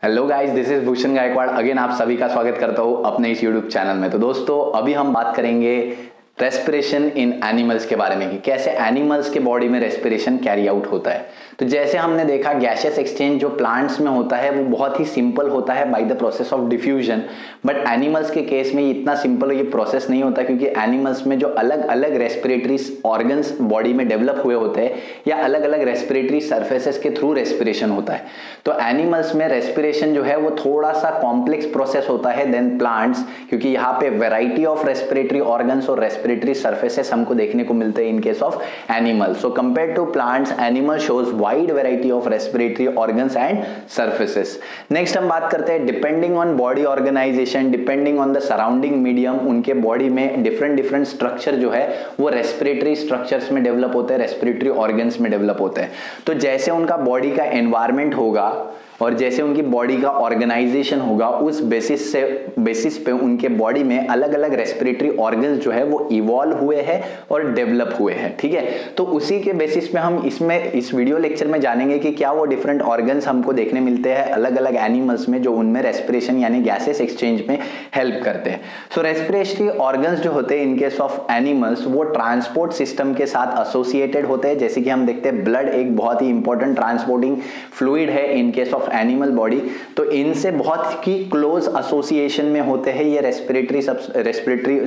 Hello guys, this is Bhushan Gaikwad. Again आप सभी का स्वागत करता हूँ अपने इस यूट्यूब चैनल में। तो दोस्तों, अभी हम बात करेंगे रेस्पिरेशन इन एनिमल्स के बारे में कि कैसे एनिमल्स के बॉडी में रेस्पिरेशन कैरी आउट होता है। तो जैसे हमने देखा, गैसियस एक्सचेंज जो प्लांट्स में होता है वो बहुत ही सिंपल होता है by the process of diffusion. But animals के केस में इतना सिंपल ये प्रोसेस नहीं होता, क्योंकि एनिमल्स में जो अलग अलग रेस्पिरेटरी ऑर्गन्स बॉडी में डेवलप हुए होते हैं या अलग अलग रेस्पिरेटरी सर्फेसेस के थ्रू रेस्पिरेशन होता है। तो एनिमल्स में रेस्पिरेशन जो है वो थोड़ा सा कॉम्प्लेक्स प्रोसेस होता है देन प्लांट्स, क्योंकि यहाँ पे वेराइटी ऑफ रेस्पिरेटरी ऑर्गन्स और रेस्पिरेटरी सर्फेसेस हमको देखने को मिलते हैं in case of animal. So compare to plants, animal shows wide variety of respiratory organs and surfaces. Next हम बात करते हैं depending on body organisation, depending on the surrounding medium, उनके बॉडी में डिफरेंट स्ट्रक्चर जो है वो रेस्पिरेटरी स्ट्रक्चर्स में डेवलप होते हैं, रेस्पिरेटरी ऑर्गन्स में डेवलप होते हैं। तो जैसे उनका बॉडी का एनवायरमेंट होगा और जैसे उनकी बॉडी का ऑर्गेनाइजेशन होगा, उस बेसिस पे उनके बॉडी में अलग अलग रेस्पिरेटरी ऑर्गन्स जो है वो इवॉल्व हुए हैं और डेवलप हुए हैं। ठीक है, तो उसी के बेसिस पे हम इस वीडियो लेक्चर में जानेंगे कि क्या वो डिफरेंट ऑर्गन्स हमको देखने मिलते हैं अलग अलग एनिमल्स में, जो उनमें रेस्पिरेशन यानी गैसेस एक्सचेंज में हेल्प करते हैं। सो रेस्पिरेटरी ऑर्गन्स जो होते हैं इन केस ऑफ एनिमल्स, वो ट्रांसपोर्ट सिस्टम के साथ एसोसिएटेड होते हैं। जैसे कि हम देखते हैं, ब्लड एक बहुत ही इंपॉर्टेंट ट्रांसपोर्टिंग फ्लूइड है इन केस ऑफ एनिमल बॉडी, तो इनसे बहुत ही क्लोज एसोसिएशन में होते हैं ये रेस्पिरेटरी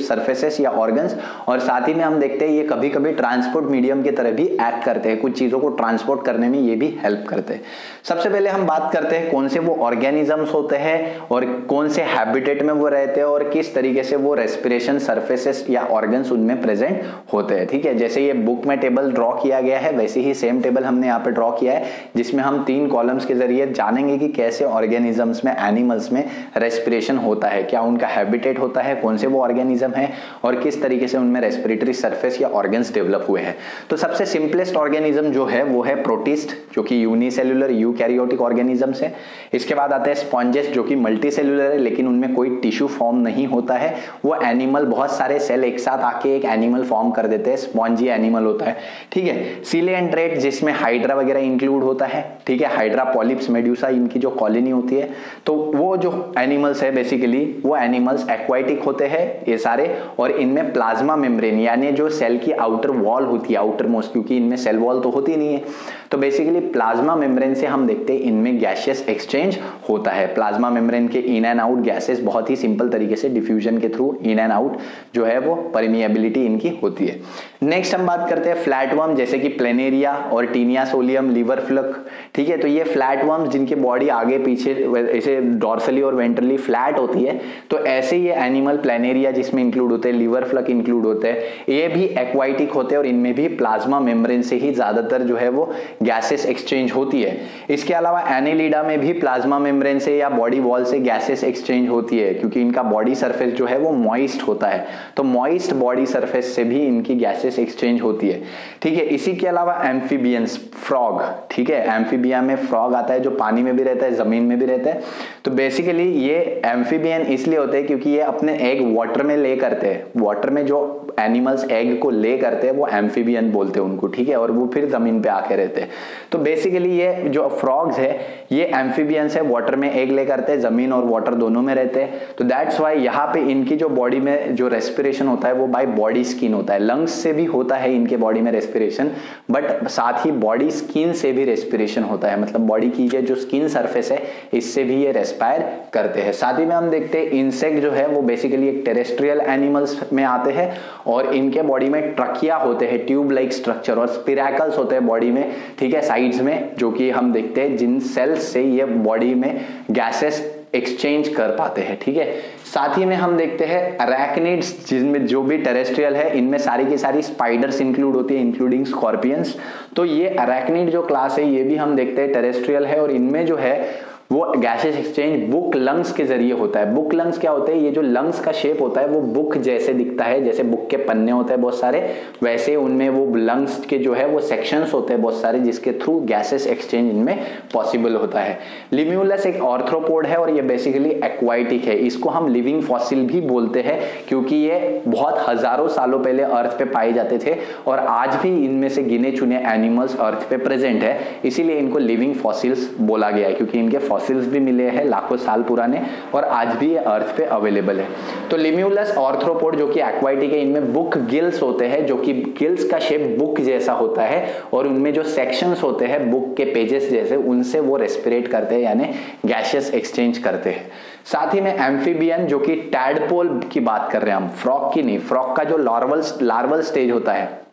सर्फेसेस या ऑर्गन्स। और साथ ही में हम देखते हैं ये कभी कभी ट्रांसपोर्ट मीडियम की तरह भी एक्ट करते हैं, कुछ चीजों को ट्रांसपोर्ट करने में ये भी हेल्प करते हैं। सबसे पहले हम बात करते हैं कौन से वो ऑर्गेनिजम्स होते हैं और कौन से हैबिटेट में वो रहते हैं और किस तरीके से वो रेस्पिरेशन सर्फेसेस या ऑर्गन्स उनमें प्रेजेंट होते हैं। ठीक है, जैसे ये बुक में टेबल ड्रॉ किया गया है, वैसे ही सेम टेबल हमने यहाँ पे ड्रॉ किया है, जिसमें हम 3 कॉलम्स के जरिए जानेंगे कि कैसे ऑर्गेनिजम्स में, एनिमल्स में रेस्पिरेशन होता है, क्या उनका हैबिटेट होता है, कौन से वो ऑर्गेनिज्म है और किस तरीके से उनमें रेस्पिरेटरी सरफेस या ऑर्गन्स डेवलप हुए हैं। तो सबसे सिंपलेस्ट ऑर्गेनिज्म जो है वो है प्रोटिस्ट, जो कि यूनिसेल्युलर यूकैरियोटिक ऑर्गेनिजम्स है। इसके बाद आते हैं स्पॉन्जेस, जो कि मल्टीसेल्युलर है लेकिन उनमें कोई टिश्यू फॉर्म नहीं होता है। वो एनिमल बहुत सारे सेल एक साथ आके एक एनिमल फॉर्म कर देते हैं, स्पॉन्जी एनिमल होता है। ठीक है, सिलिएंड्रेट, जिसमें हाइड्रा वगैरह इंक्लूड होता है। ठीक है, हाइड्रा, पॉलिप्स, मेड्यूसा, इनकी जो कॉलोनी होती है। तो वो जो एनिमल्स है बेसिकली वो एनिमल्स एक्वाटिक होते हैं ये सारे, और इनमें प्लाज्मा मेम्ब्रेन यानी जो सेल की आउटर वॉल होती है, आउटर मोस्ट, क्योंकि इनमें सेल वॉल तो होती नहीं है, तो बेसिकली प्लाज्मा मेम्ब्रेन से हम देखते हैं इनमें गैसियस एक्सचेंज होता है। प्लाज्मा मेम्ब्रेन के इन एंड आउट गैसेस बहुत ही सिंपल तरीके से डिफ्यूजन के थ्रू इन एंड आउट जो है वो परमिएबिलिटी इनकी होती है। नेक्स्ट हम बात करते हैं फ्लैटवर्म, जैसे कि प्लेनेरिया और टीनिया सोलियम, लिवर फ्लक। ठीक है, तो ये फ्लैटवर्म्स जिनकी बॉडी आगे पीछे ऐसे डॉर्सली और वेंट्रली फ्लैट होती है, तो ऐसे ये एनिमल प्लेनेरिया जिसमें इंक्लूड होते हैं, लिवर फ्लक इंक्लूड होते हैं, ये भी एक्वाटिक होते हैं और इनमें भी प्लाज्मा मेम्ब्रेन से ही ज्यादातर जो है वो गैसेस एक्सचेंज होती है। इसके अलावा एनेलिडा में भी प्लाज्मा मेम्ब्रेन से या बॉडी वॉल से गैसेस एक्सचेंज होती है, क्योंकि इनका बॉडी सरफेस जो है वो मॉइस्ट होता है, तो मॉइस्ट बॉडी सरफेस से भी इनकी गैसेस एक्सचेंज होती है। ठीक है, इसी के अलावा एम्फीबियंस, फ्रॉग। ठीक है, एम्फीबिया में फ्रॉग आता है जो पानी में भी रहता है, जमीन में भी रहता है। तो बेसिकली ये एम्फीबियन इसलिए होते हैं क्योंकि ये अपने एग वाटर में ले करते हैं। वाटर में जो एनिमल्स एग को ले करते हैं वो एम्फीबियन बोलते हैं उनको। ठीक है, और वो फिर जमीन पे आके रहते हैं। तो बेसिकली ये जो फ्रॉग्स है ये एम्फीबियंस है, वाटर में एग ले करते हैं, जमीन और वाटर दोनों में रहते हैं। तो दैट्स वाई यहाँ पे इनकी जो बॉडी में जो रेस्पिरेशन होता है वो बाय बॉडी स्किन होता है। लंग्स से भी होता है इनके बॉडी में रेस्पिरेशन, बट साथ ही बॉडी स्किन से भी रेस्पिरेशन होता है, मतलब बॉडी की जो स्किन सरफेस है इससे भी ये रेस्पायर करते हैं। साथ ही में हम देखते हैं इंसेक्ट जो है वो बेसिकली एक टेरेस्ट्रियल एनिमल्स में आते हैं और इनके बॉडी में ट्रकिया होते हैं, ट्यूब लाइक स्ट्रक्चर, और स्पिरैकल्स होते हैं बॉडी में। ठीक है, साइड्स में, जो कि हम देखते हैं जिन सेल्स से ये बॉडी में गैसेस एक्सचेंज कर पाते हैं। ठीक है, साथ ही में हम देखते हैं अरैक्निड्स, जिनमें जो भी टेरेस्ट्रियल है इनमें सारी की सारी स्पाइडर्स इंक्लूड होती है, इंक्लूडिंग स्कॉर्पियंस। तो ये अरैक्निड जो क्लास है ये भी हम देखते हैं टेरेस्ट्रियल है, और इनमें जो है वो गैसेस एक्सचेंज बुक लंग्स के जरिए होता है। बुक लंग्स क्या होते हैं, ये जो लंग्स का शेप होता है वो बुक जैसे दिखता है, जैसे बुक के पन्ने होते हैं बहुत सारे, वैसे उनमें वो लंग्स के जो है वो सेक्शंस होते हैं बहुत सारे, जिसके थ्रू गैसेस एक्सचेंज इनमें पॉसिबल होता है। लिम्यूलस एक आर्थ्रोपोड है और ये बेसिकली एक्वाटिक है। इसको हम लिविंग फॉसिल भी बोलते हैं क्योंकि ये बहुत हजारों सालों पहले अर्थ पे पाए जाते थे और आज भी इनमें से गिने चुने एनिमल्स अर्थ पे प्रेजेंट है, इसीलिए इनको लिविंग फॉसिल्स बोला गया है, क्योंकि इनके फॉसिल्स भी मिले हैं लाखों साल पुराने, और आज भी ये अर्थ पे अवेलेबल है। तो लिम्यूलस आर्थ्रोपोड जो कि एक्वाटिक है, इनमें बुक गिल्स होते हैं, जो कि गिल्स का शेप बुक जैसा होता है, और उनमें जो सेक्शंस होते हैं बुक के पेजेस जैसे, उनसे वो रेस्पिरेट करते हैं, यानी गैशियस एक्सचेंज करते हैं। साथ ही में एम्फीबियन जो कि टैडपोल की बात कर रहे हैं हम, फ्रॉग की नहीं। फ्रॉग का जो लार्वल स्टेज होता है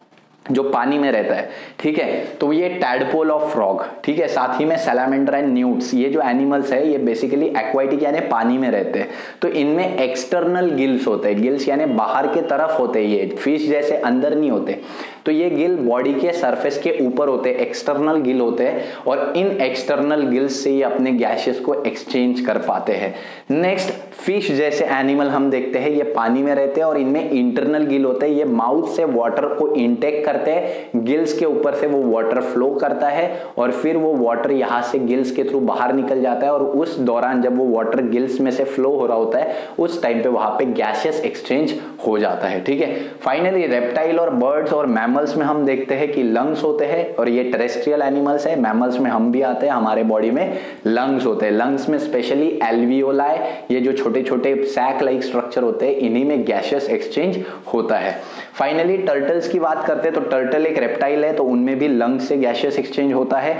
जो पानी में रहता है, ठीक है, तो ये टैडपोल ऑफ फ्रॉग, ठीक है। साथ ही में सैलामेंडर एंड न्यूट्स, ये जो एनिमल्स है ये बेसिकली एक्वाटिक यानी पानी में रहते हैं, तो इनमें एक्सटर्नल गिल्स होते हैं। गिल्स यानी बाहर के तरफ होते हैं, ये फिश जैसे अंदर नहीं होते। तो ये गिल बॉडी के सरफेस के ऊपर होते हैं, एक्सटर्नल गिल होते हैं, और इन एक्सटर्नल गिल्स से ये अपने गैसेस को एक्सचेंज कर पाते हैं। नेक्स्ट, फिश जैसे एनिमल हम देखते हैं, ये पानी में रहते हैं और इनमें इंटरनल गिल होते हैं। ये माउथ से वाटर को इनटेक करते हैं, गिल्स के ऊपर से वो वाटर फ्लो करता है, और फिर वो वाटर यहां से गिल्स के थ्रू बाहर निकल जाता है, और उस दौरान जब वो वाटर गिल्स में से फ्लो हो रहा होता है, उस टाइम पे वहां पे गैसेस एक्सचेंज हो जाता है, ठीक है। फाइनली रेप्टाइल और बर्ड्स और मैमल्स में हम देखते हैं कि लंग्स होते हैं, और ये टेरेस्ट्रियल एनिमल्स है। मैमल्स में हम भी आते हैं, हमारे बॉडी में लंग्स होते हैं। लंग्स में स्पेशली एल्वियोलाई, ये जो छोटे छोटे सैक लाइक स्ट्रक्चर होते हैं, इन्हीं में गैसेस एक्सचेंज होता है। फाइनली टर्टल्स की बात करते हैं, तो टर्टल एक रेप्टाइल है, तो उनमें भी लंग्स से गैसेस एक्सचेंज होता है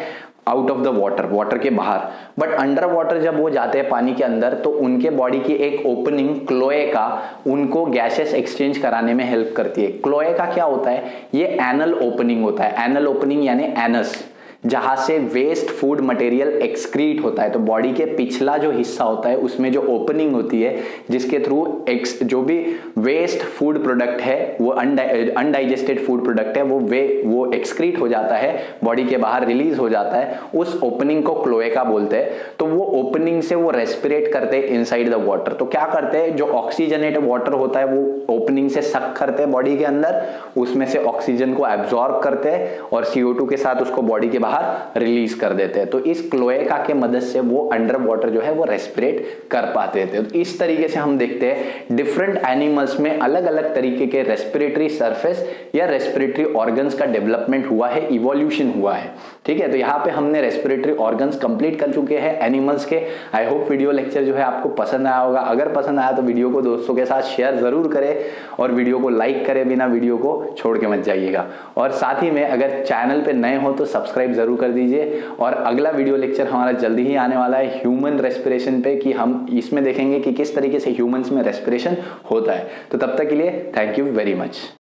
out of the water, water के बाहर। बट अंडर वाटर जब वो जाते हैं पानी के अंदर, तो उनके बॉडी की एक ओपनिंग क्लोएका उनको गैसेस एक्सचेंज कराने में हेल्प करती है। क्लोएका क्या होता है? ये एनल ओपनिंग होता है। एनल ओपनिंग यानी एनस, जहां से वेस्ट फूड मटेरियल एक्सक्रीट होता है। तो बॉडी के पिछला जो हिस्सा होता है उसमें जो ओपनिंग होती है, जिसके थ्रू जो भी वेस्ट फूड प्रोडक्ट है, वो अनडाइजेस्टेड फूड प्रोडक्ट है, वो एक्सक्रीट हो जाता है, बॉडी के बाहर रिलीज हो जाता है, उस ओपनिंग को क्लोएका बोलते हैं। तो वो ओपनिंग से वो रेस्पिरेट करते हैं इनसाइड द वाटर। तो क्या करते हैं, जो ऑक्सीजनेटेड वाटर होता है वो ओपनिंग से सक करते हैं बॉडी के अंदर, उसमें से ऑक्सीजन को एब्जॉर्ब करते हैं, और CO2 के साथ उसको बॉडी के रिलीज कर देते हैं। तो इस क्लोएका के मदद से वो अंडर वाटर जो है वो रेस्पिरेट कर पाते थे। तो इस तरीके से हम देखते हैं डिफरेंट एनिमल्स में अलग अलग तरीके के रेस्पिरेटरी सरफेस या रेस्पिरेटरी ऑर्गन्स का डेवलपमेंट हुआ है, इवोल्यूशन हुआ है, ठीक है। तो यहाँ पे हमने रेस्पिरेटरी ऑर्गन्स कंप्लीट कर चुके हैं एनिमल्स के। आई होप वीडियो लेक्चर जो है आपको पसंद आया होगा। अगर पसंद आया तो वीडियो को दोस्तों के साथ शेयर जरूर करें, और वीडियो को लाइक करें बिना वीडियो को छोड़ के मत जाइएगा। और साथ ही में अगर चैनल पे नए हो तो सब्सक्राइब जरूर कर दीजिए। और अगला वीडियो लेक्चर हमारा जल्दी ही आने वाला है ह्यूमन रेस्पिरेशन पे, कि हम इसमें देखेंगे कि किस तरीके से ह्यूमंस में रेस्पिरेशन होता है। तो तब तक के लिए थैंक यू वेरी मच।